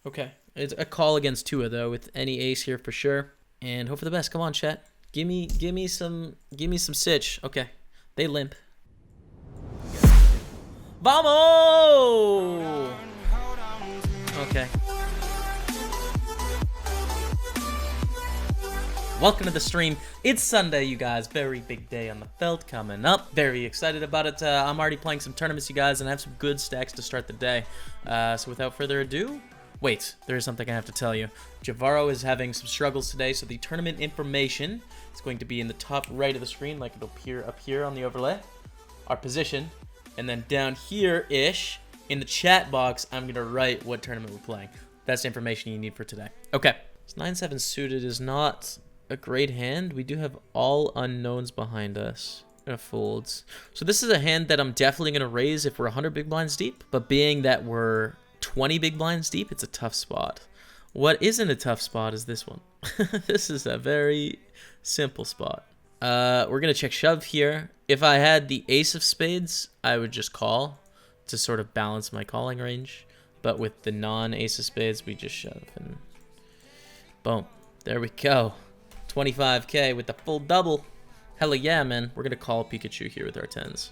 Okay, it's a call against Tua though, with any ace here for sure. And hope for the best. Come on, chat. Give me some sitch. Okay, they limp. Vamos! Okay. Welcome to the stream. It's Sunday, you guys. Very big day on the felt coming up. Very excited about it. I'm already playing some tournaments, you guys, and I have some good stacks to start the day. So without further ado, wait, there is something I have to tell you. Javaro is having some struggles today, so the tournament information is going to be in the top right of the screen, like it'll appear up here on the overlay. Our position, and then down here-ish, in the chat box, I'm going to write what tournament we're playing. That's the information you need for today. Okay. This 9-7 suited is not a great hand. We do have all unknowns behind us. Folds. So this is a hand that I'm definitely going to raise if we're 100 big blinds deep, but being that we're 20 big blinds deep, it's a tough spot. What isn't a tough spot is this one. This is a very simple spot. We're going to check shove here. If I had the ace of spades, I would just call to sort of balance my calling range. But with the non-ace of spades, we just shove. And boom. There we go. 25k with the full double. Hella yeah, man. We're going to call Pikachu here with our 10s.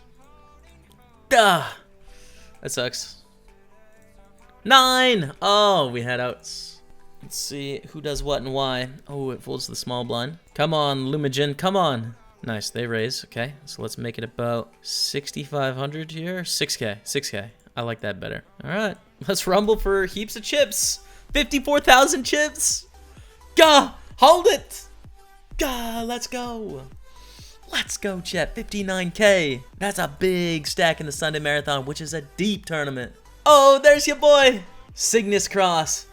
Duh! That sucks. 9! Oh, we had outs. Let's see who does what and why. Oh, it folds to the small blind. Come on, Lumagen. Come on. Nice, they raise. Okay, so let's make it about 6,500 here. 6k. 6k. I like that better. All right, let's rumble for heaps of chips. 54,000 chips. Gah! Hold it! Gah! Let's go. Let's go, chat. 59k. That's a big stack in the Sunday Marathon, which is a deep tournament. Oh, there's your boy. Cygnus Cross.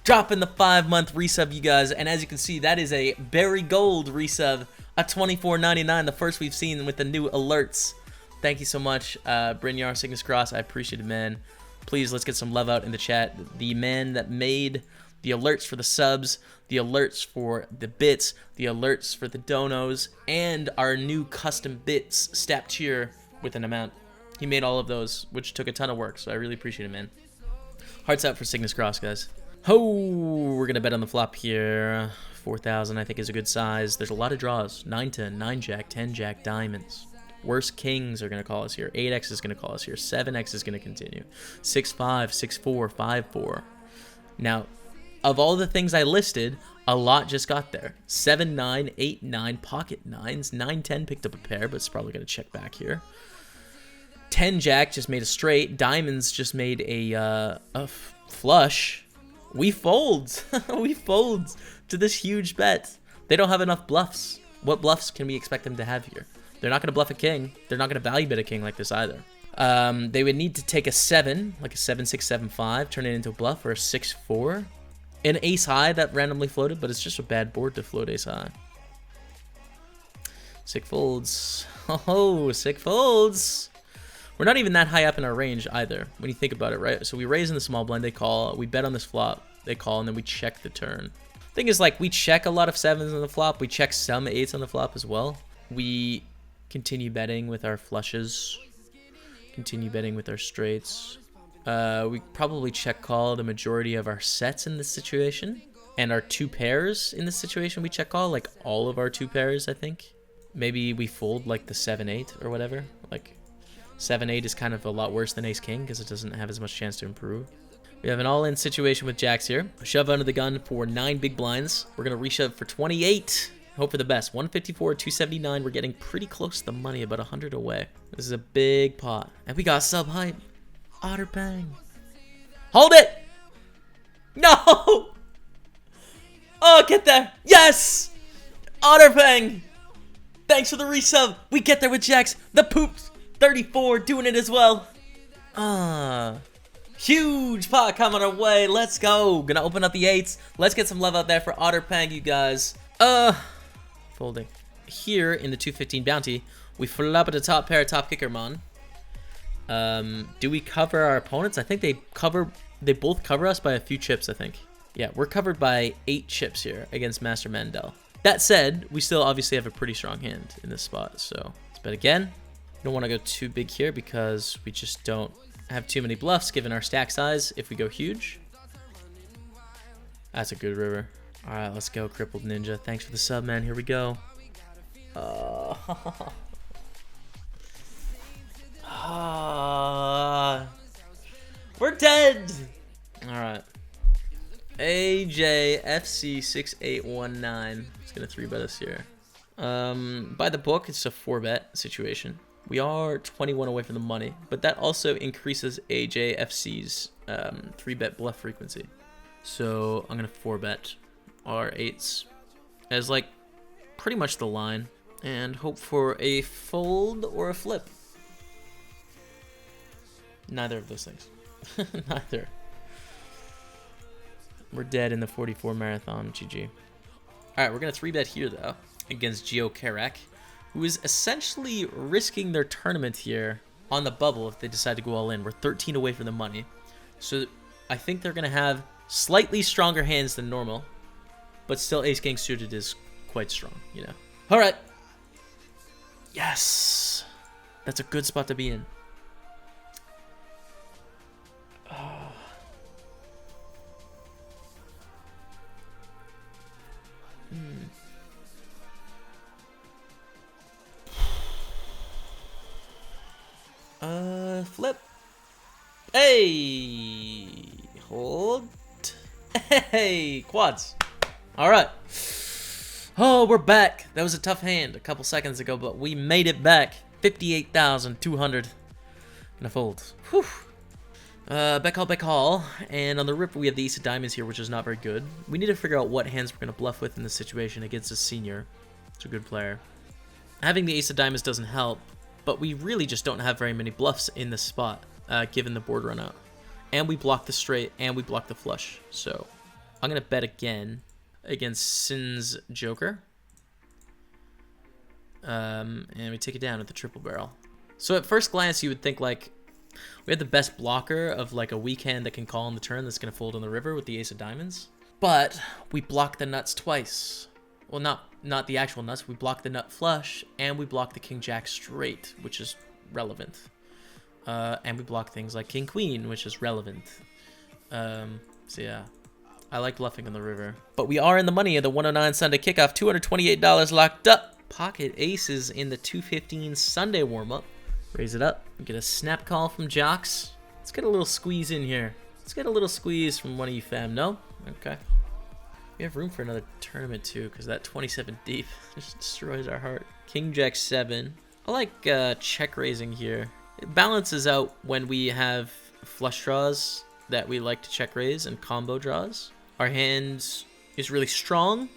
Dropping the 5-month resub, you guys. And as you can see, that is a berry gold resub. A $24.99, the first we've seen with the new alerts. Thank you so much, Brynjar Cygnus Cross. I appreciate it, man. Please, let's get some love out in the chat. The man that made the alerts for the subs, the alerts for the bits, the alerts for the donos, and our new custom bits stacked here with an amount. He made all of those, which took a ton of work, so I really appreciate it, man. Hearts out for Cygnus Cross, guys. Oh, we're going to bet on the flop here. 4,000, I think, is a good size. There's a lot of draws. 9-10, 9-jack, 10-jack, diamonds. Worst kings are going to call us here. 8x is going to call us here. 7x is going to continue. 6-5, 6-4, 5-4. Now, of all the things I listed, a lot just got there. 7-9, 8-9, pocket 9s. 9-10 picked up a pair, but it's probably going to check back here. 10-jack just made a straight. Diamonds just made a flush. We fold. We fold to this huge bet. They don't have enough bluffs. What bluffs can we expect them to have here? They're not going to bluff a king. They're not going to value bet a king like this either. They would need to take a 7, like a 7-6, 7-5, turn it into a bluff, or a 6-4. An ace high that randomly floated, but it's just a bad board to float ace high. Sick folds. Oh, sick folds. We're not even that high up in our range either, when you think about it, right? So we raise in the small blind, they call. We bet on this flop, they call, and then we check the turn. Thing is, like, we check a lot of 7s on the flop. We check some 8s on the flop as well. We continue betting with our flushes. Continue betting with our straights. We probably check call the majority of our sets in this situation. And our 2 pairs in this situation we check call, like all of our 2 pairs, I think. Maybe we fold like the 7-8 or whatever. Like 7-8 is kind of a lot worse than ace-king because it doesn't have as much chance to improve. We have an all-in situation with jacks here. Shove under the gun for 9 big blinds. We're going to reshove for 28. Hope for the best. 154, 279. We're getting pretty close to the money, about 100 away. This is a big pot. And we got sub-hype. Otter Bang. Hold it! No! Oh, get there. Yes! Otter Bang. Thanks for the resub. We get there with jacks. The poops. 34 doing it as well. Huge pot coming our way. Let's go. Gonna open up the 8s. Let's get some love out there for Otter Pang, you guys. Folding. Here in the 215 bounty, we flop at the top pair, top kicker mon. Do we cover our opponents? I think they both cover us by a few chips, I think. Yeah, we're covered by 8 chips here against Master Mandel. That said, we still obviously have a pretty strong hand in this spot, so let's bet again. Don't want to go too big here because we just don't have too many bluffs given our stack size if we go huge. That's a good river. All right, let's go, Crippled Ninja. Thanks for the sub, man. Here we go. We're dead. All right. AJFC6819. It's gonna 3-bet us here. By the book, it's a 4-bet situation. We are 21 away from the money, but that also increases AJFC's 3-bet bluff frequency. So I'm gonna 4-bet our 8s as like pretty much the line and hope for a fold or a flip. Neither of those things. Neither. We're dead in the 44 marathon. GG. All right, we're gonna 3-bet here though against Geo Karak, who is essentially risking their tournament here on the bubble if they decide to go all in. We're 13 away from the money, so I think they're gonna have slightly stronger hands than normal, but still Ace King suited is quite strong, you know. All right. Yes, that's a good spot to be in. Flip. Hey, hold. Hey, quads. All right. Oh, we're back. That was a tough hand a couple seconds ago, but we made it back. 58,200. Gonna fold. Whew. Back call. And on the rip, we have the ace of diamonds here, which is not very good. We need to figure out what hands we're gonna bluff with in this situation against a senior. It's a good player. Having the ace of diamonds doesn't help, but we really just don't have very many bluffs in this spot, given the board run out. And we block the straight, and we block the flush. So I'm gonna bet again against Sin's Joker. And we take it down with the triple barrel. So at first glance, you would think like we have the best blocker of like a weak hand that can call on the turn that's gonna fold on the river with the ace of diamonds. But we block the nuts twice. Well, not the actual nuts. We block the nut flush, and we block the king jack straight, which is relevant. And we block things like king queen, which is relevant. So yeah, I like bluffing on the river. But we are in the money of the 109 Sunday kickoff. $228 locked up. Pocket aces in the 215 Sunday warm-up. Raise it up. Get a snap call from Jocks. Let's get a little squeeze in here. Let's get a little squeeze from one of you fam. No? Okay. We have room for another tournament too, because that 27 deep just destroys our heart. King Jack 7. I like check raising here. It balances out when we have flush draws that we like to check raise and combo draws. Our hand is really strong.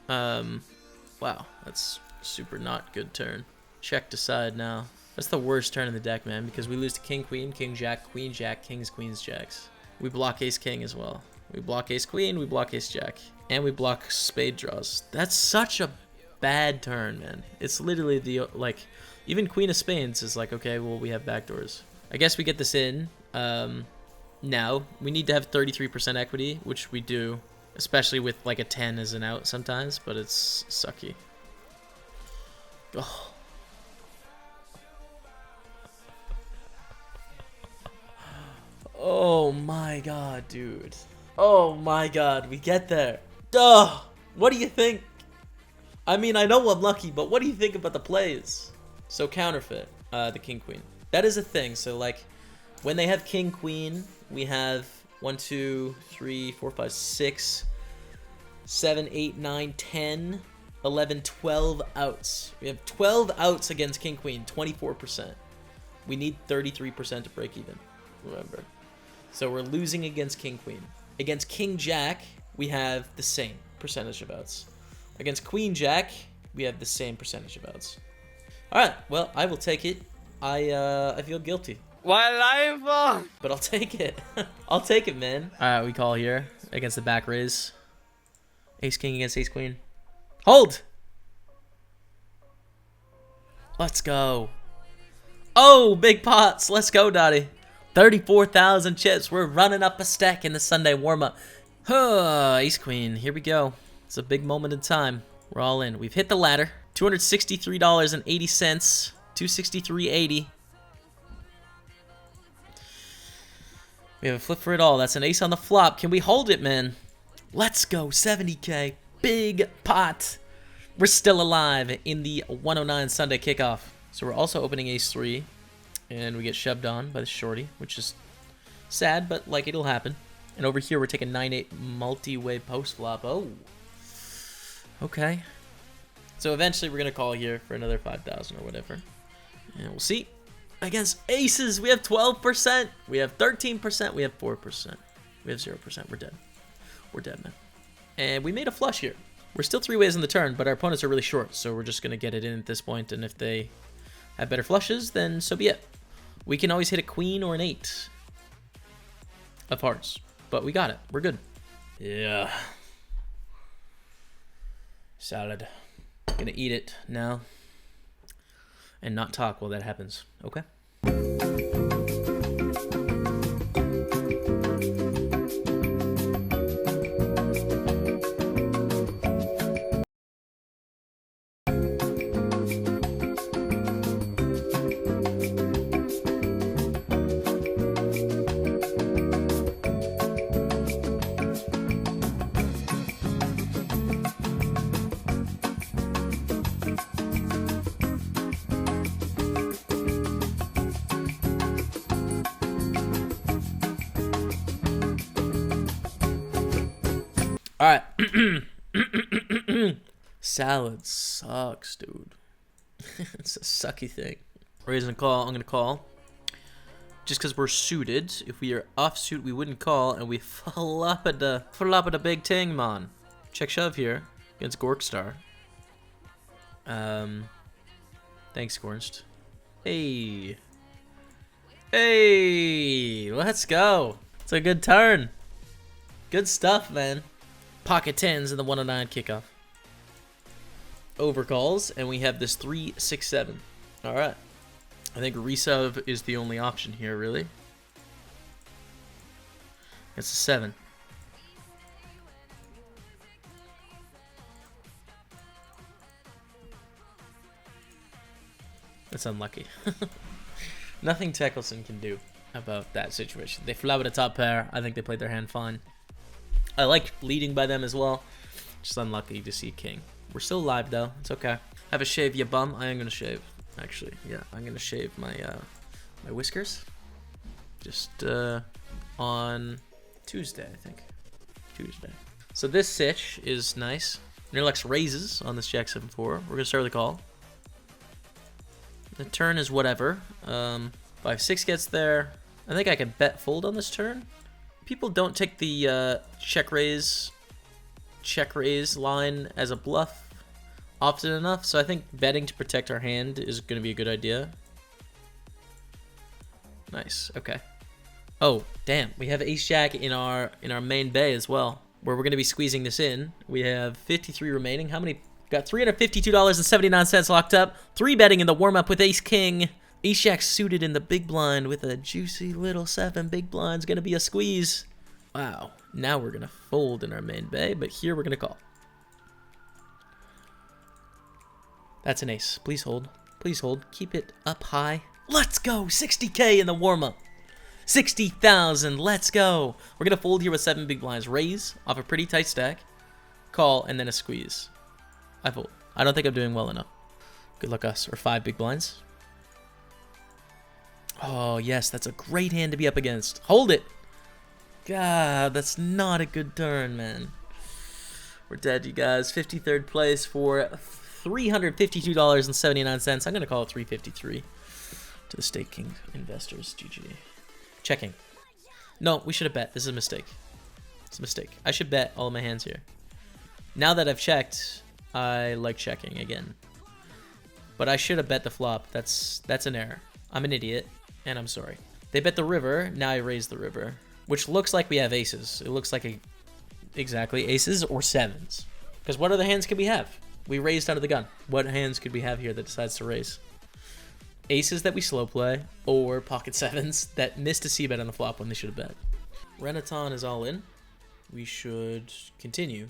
Wow, that's super not good turn. Check to side now. That's the worst turn in the deck, man, because we lose to king queen, king jack, queen jack, kings, queens, jacks. We block ace king as well. We block ace queen, we block ace jack, and we block spade draws. That's such a bad turn, man. It's literally the, like, even queen of spades is like, okay, well, we have backdoors. I guess we get this in. Now, we need to have 33% equity, which we do, especially with like a 10 as an out sometimes, but it's sucky. Oh. Oh my god, dude. Oh my god, we get there. Duh! What do you think? I mean, I know I'm lucky, but what do you think about the plays? So counterfeit, the king queen. That is a thing. So like, when they have king queen, we have 1, 2, 3, 4, 5, 6, 7, 8, 9, 10, 11, 12 outs. We have 12 outs against king queen, 24%. We need 33% to break even, remember. So we're losing against king queen. Against king jack, we have the same percentage of outs. Against queen jack, we have the same percentage of outs. All right, well, I will take it. I feel guilty. My life! But I'll take it. I'll take it, man. All right, we call here against the back raise. Ace king against ace queen. Hold! Let's go. Oh, big pots. Let's go, Dottie. 34,000 chips. We're running up a stack in the Sunday warm-up. Ace queen. Here we go. It's a big moment in time. We're all in. We've hit the ladder. $263.80. $263.80. We have a flip for it all. That's an ace on the flop. Can we hold it, man? Let's go, 70K, big pot. We're still alive in the 109 Sunday kickoff. So we're also opening ace 3, and we get shoved on by the shorty, which is sad, but like it'll happen. And over here we're taking 9-8 multi-way post flop. Oh, okay. So eventually we're gonna call here for another 5,000 or whatever, and we'll see. Against aces, we have 12%, we have 13%, we have 4%, we have 0%. We're dead. We're dead, man. And we made a flush here. We're still 3 ways in the turn, but our opponents are really short, so we're just gonna get it in at this point. And if they have better flushes, then so be it. We can always hit a queen or an 8 of hearts, but we got it. We're good. Yeah. Salad. Gonna eat it now and not talk while that happens. Okay. All right. Salad sucks, dude. It's a sucky thing. Raising a call. I'm going to call. Just because we're suited. If we are offsuit, we wouldn't call. And we flop at the big ting, man. Check shove here against Gorkstar. Thanks, Gornst. Hey. Hey. Let's go. It's a good turn. Good stuff, man. Pocket 10s in the 109 kickoff. Overcalls, and we have this 3-6-7. All right. I think resub is the only option here, really. It's a 7. That's unlucky. Nothing Tekelson can do about that situation. They flop at a top pair. I think they played their hand fine. I like leading by them as well. Just unlucky to see king. We're still alive though. It's okay. Have a shave, ya bum. I am gonna shave. Actually, yeah, I'm gonna shave my my whiskers. Just on Tuesday, I think. Tuesday. So this sitch is nice. Nerlex raises on this Jack 7-4. We're gonna start with a call. The turn is whatever. 5-6 gets there. I think I can bet fold on this turn. People don't take the check raise line as a bluff often enough, so I think betting to protect our hand is going to be a good idea. Nice. Okay. Oh, damn. We have ace jack in our main bay as well, where we're going to be squeezing this in. We have 53 remaining. How many? Got $352.79 locked up. 3 betting in the warm up with ace king. Ace jack suited in the big blind with a juicy little 7 big blinds. Gonna be a squeeze. Wow. Now we're gonna fold in our main bay, but here we're gonna call. That's an ace. Please hold. Please hold. Keep it up high. Let's go. 60K in the warm up. 60,000. Let's go. We're gonna fold here with 7 big blinds. Raise off a pretty tight stack. Call and then a squeeze. I fold. I don't think I'm doing well enough. Good luck us. Or 5 big blinds. Oh, yes, that's a great hand to be up against. Hold it. God, that's not a good turn, man. We're dead, you guys. 53rd place for $352.79. I'm going to call it 353 to the Stake King investors. GG. Checking. No, we should have bet. This is a mistake. It's a mistake. I should bet all of my hands here. Now that I've checked, I like checking again. But I should have bet the flop. That's an error. I'm an idiot. And I'm sorry. They bet the river. Now I raise the river. Which looks like we have aces. It looks like exactly aces or 7s. Because what other hands could we have? We raised out of the gun. What hands could we have here that decides to raise? Aces that we slow play, or pocket 7s that missed a c-bet on the flop when they should have bet. Renaton is all in. We should continue.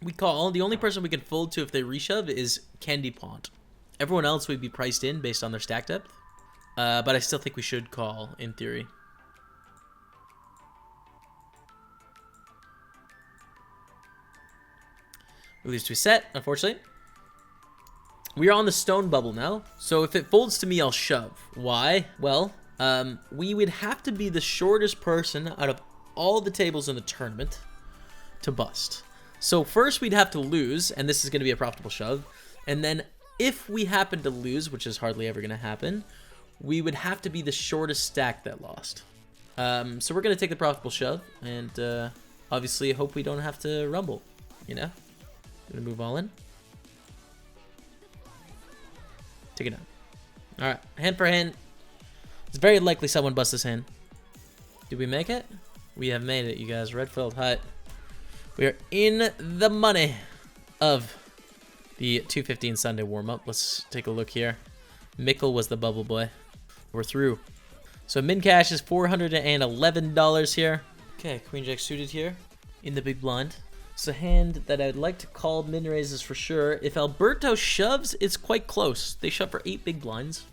We call. The only person we can fold to if they reshove is Candy Pont. Everyone else would be priced in based on their stack depth. But I still think we should call, in theory. We lose to a set, unfortunately. We are on the stone bubble now. So if it folds to me, I'll shove. Why? Well, we would have to be the shortest person out of all the tables in the tournament to bust. So first we'd have to lose, and this is going to be a profitable shove. And then if we happen to lose, which is hardly ever going to happen, we would have to be the shortest stack that lost. So we're going to take the profitable shove, and obviously hope we don't have to rumble, you know? Gonna move all in. Take it down. Alright, hand for hand. It's very likely someone busts this hand. Did we make it? We have made it, you guys. Redfield Hut. We are in the money of the 2:15 Sunday warm-up. Let's take a look here. Mickle was the bubble boy. We're through. So min cash is $411 here. Okay, Queen Jack suited here in the big blind. It's a hand that I'd like to call min raises for sure. If Alberto shoves, it's quite close. They shove for 8 big blinds,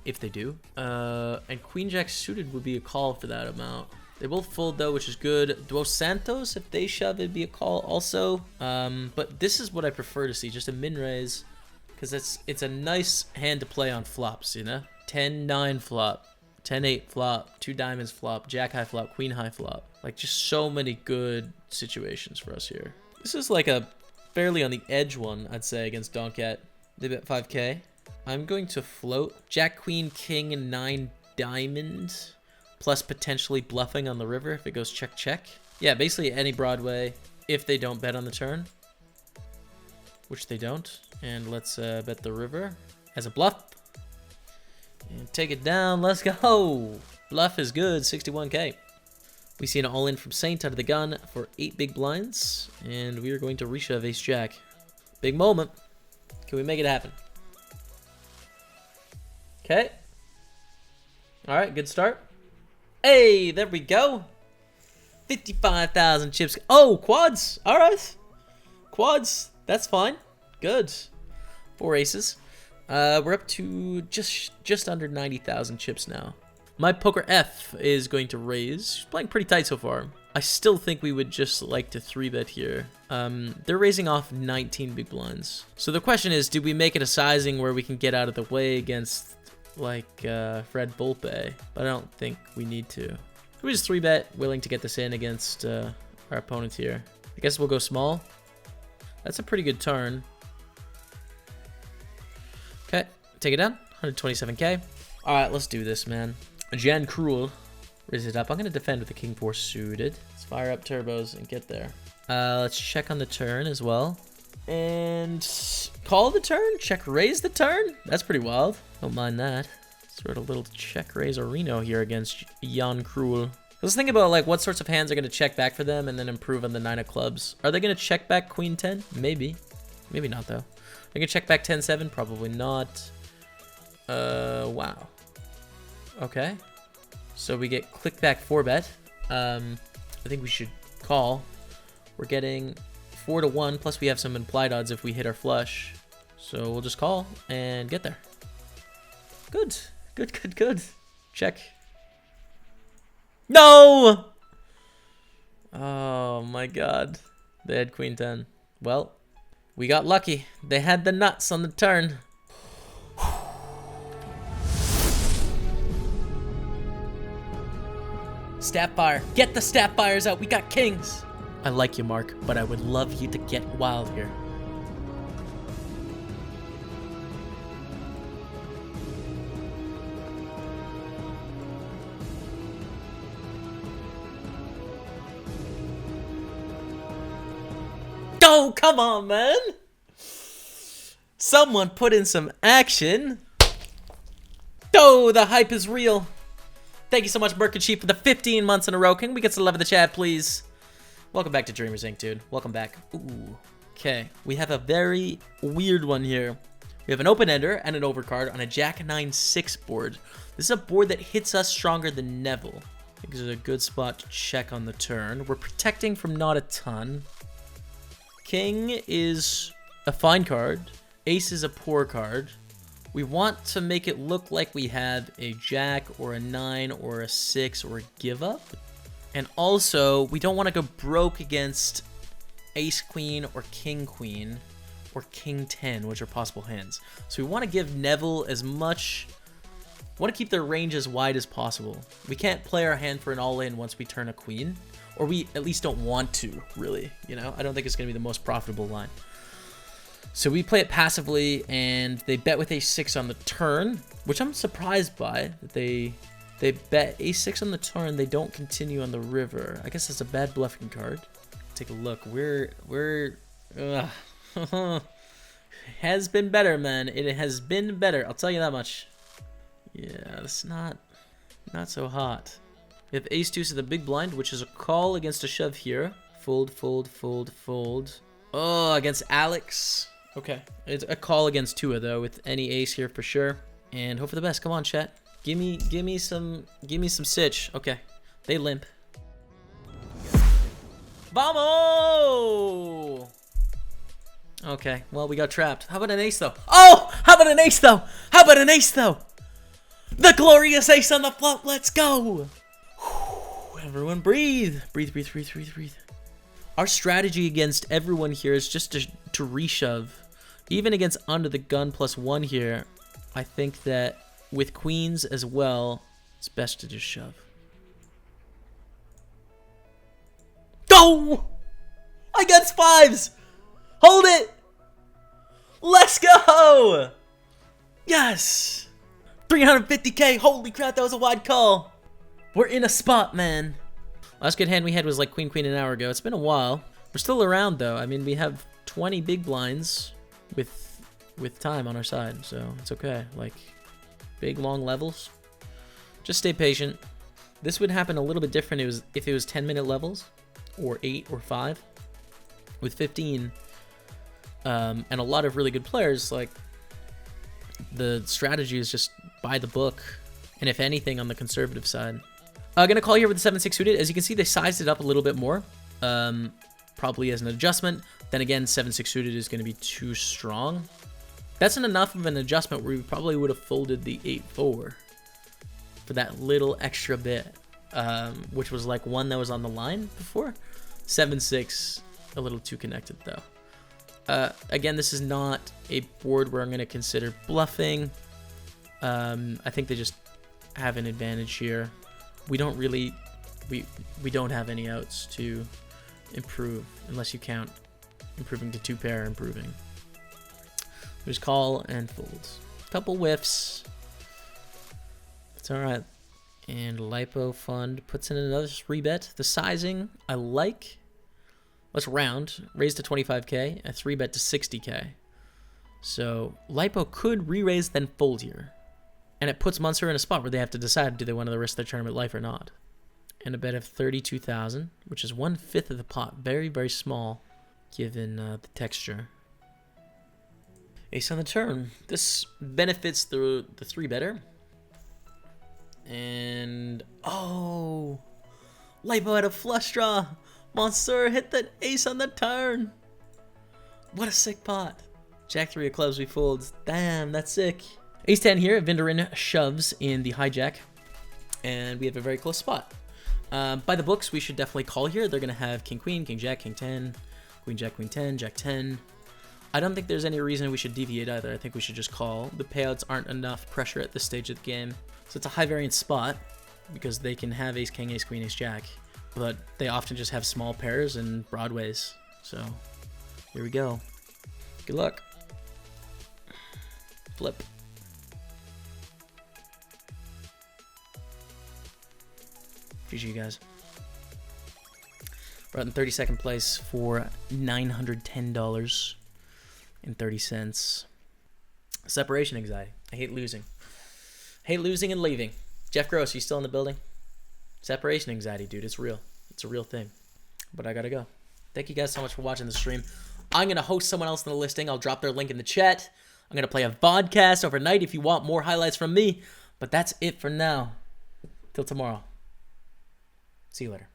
if they do. And Queen Jack suited would be a call for that amount. They both fold though, which is good. Dos Santos, if they shove, it'd be a call also. But this is what I prefer to see, just a min raise, because it's a nice hand to play on flops, you know? 10-9 flop, 10-8 flop, 2 diamonds flop, jack high flop, queen high flop. Like, just so many good situations for us here. This is like a fairly on the edge one, I'd say, against Doncat. They bet 5K. I'm going to float jack, queen, king, and 9 diamond, plus potentially bluffing on the river if it goes check, check. Yeah, basically any Broadway if they don't bet on the turn, which they don't. And let's bet the river as a bluff. And take it down. Let's go. Bluff is good. 61K. We see an all-in from Saint out of the gun for 8 big blinds. And we are going to reshove ace-jack. Big moment. Can we make it happen? Okay. All right, good start. Hey, there we go. 55,000 chips. Oh, quads. All right. Quads. That's fine. Good. 4 aces. We're up to just under 90,000 chips now. My Poker F is going to raise. She's playing pretty tight so far. I still think we would just like to 3-bet here. They're raising off 19 big blinds. So the question is, do we make it a sizing where we can get out of the way against, like, Fred Volpe? But I don't think we need to. We just 3-bet, willing to get this in against our opponent here. I guess we'll go small. That's a pretty good turn. Okay, take it down. 127K. All right, let's do this, man. Jan Cruel. Raise it up. I'm going to defend with the King 4 suited. Let's fire up turbos and get there. Let's check on the turn as well. And call the turn. Check raise the turn. That's pretty wild. Don't mind that. Sort of little check raise or Reno here against Jan Cruel. Let's think about like what sorts of hands are going to check back for them and then improve on the 9 of clubs. Are they going to check back Queen 10? Maybe. Maybe not though. They can check back 10-7? Probably not. Wow. Okay. So we get click back 4-bet. I think we should call. We're getting 4-1, plus we have some implied odds if we hit our flush. So we'll just call and get there. Good. Good, good, good. Check. No! Oh my god. They had Queen 10. Well, we got lucky. They had the nuts on the turn. Snapfire. Get the Snapfires out. We got kings. I like you, Mark, but I would love you to get wild here. Oh, come on, man. Someone put in some action. Oh, the hype is real. Thank you so much, Burke and Chief, for the 15 months in a row. Can we get some love in the chat, please? Welcome back to Dreamers Inc., dude. Welcome back. Ooh. Okay, we have a very weird one here. We have an open-ender and an overcard on a Jack-9-6 board. This is a board that hits us stronger than Neville. I think this is a good spot to check on the turn. We're protecting from not a ton. King is a fine card. Ace is a poor card. We want to make it look like we have a jack or a 9 or a 6 or a give up. And also, we don't want to go broke against ace queen or king queen or king 10, which are possible hands. So we want to give Neville as much, want to keep their range as wide as possible. We can't play our hand for an all-in once we turn a queen, or we at least don't want to, really, you know? I don't think it's going to be the most profitable line. So we play it passively, and they bet with ace-6 on the turn, which I'm surprised by, that they bet ace-6 on the turn, they don't continue on the river. I guess that's a bad bluffing card. Take a look. Has been better, man. It has been better. I'll tell you that much. Yeah, that's not so hot. We have ace-2 to the big blind, which is a call against a shove here. Fold, fold, fold, fold. Oh, against Alex. Okay, it's a call against Tua though, with any ace here for sure. And hope for the best. Come on, chat. Give me some sitch. Okay, they limp. Vamos! Okay, well, we got trapped. How about an ace though? Oh, how about an ace though? How about an ace though? The glorious ace on the flop. Let's go. Whew, everyone breathe. Breathe, breathe, breathe, breathe, breathe. Our strategy against everyone here is just to reshove. Even against under the gun +1 here, I think that with queens as well, it's best to just shove. Go! Against 5s! Hold it! Let's go! Yes! 350k! Holy crap, that was a wide call. We're in a spot, man. Last good hand we had was like queen, queen an hour ago. It's been a while. We're still around though. I mean, we have 20 big blinds with time on our side, so it's okay. Like, big long levels. Just stay patient. This would happen a little bit different if it was 10-minute levels, or 8 or 5. With 15, and a lot of really good players, like, the strategy is just by the book, and if anything, on the conservative side. Gonna call here with the 7-6 suited. As you can see, they sized it up a little bit more, probably as an adjustment. Then again, 7-6 suited is gonna be too strong. That's enough of an adjustment where we probably would have folded the 8-4 for that little extra bit, which was like one that was on the line before. 7-6, a little too connected though. Again, this is not a board where I'm going to consider bluffing. I think they just have an advantage here. We don't really, we don't have any outs to improve, unless you count improving to 2-pair improving. There's call and folds. Couple whiffs. It's all right. And Lipo Fund puts in another 3-bet. The sizing I like. Let's round. Raise to 25k. A 3-bet to 60k. So Lipo could re-raise then fold here. And it puts Munster in a spot where they have to decide, do they want to risk their tournament life or not. And a bet of 32,000, which is 1/5 of the pot. Very, very small, given the texture. Ace on the turn. This benefits the 3-better. And, oh, Lipo had a flush draw. Monsieur hit the ace on the turn. What a sick pot. Jack 3 of clubs, we fold. Damn, that's sick. Ace 10 here. Vinderin shoves in the hijack. And we have a very close spot. By the books, we should definitely call here. They're going to have king, queen, king, jack, king 10, queen, jack, queen 10, jack 10. I don't think there's any reason we should deviate either. I think we should just call. The payouts aren't enough pressure at this stage of the game. So it's a high variance spot because they can have ace, king, ace, queen, ace, jack. But they often just have small pairs and broadways. So here we go. Good luck. Flip. GG, guys. We're out in 32nd place for $910.30. Separation anxiety. I hate losing. Hate losing and leaving. Jeff Gross, you still in the building? Separation anxiety, dude. It's real. It's a real thing. But I gotta go. Thank you guys so much for watching the stream. I'm gonna host someone else in the listing. I'll drop their link in the chat. I'm gonna play a vodcast overnight if you want more highlights from me. But that's it for now. Till tomorrow. See you later.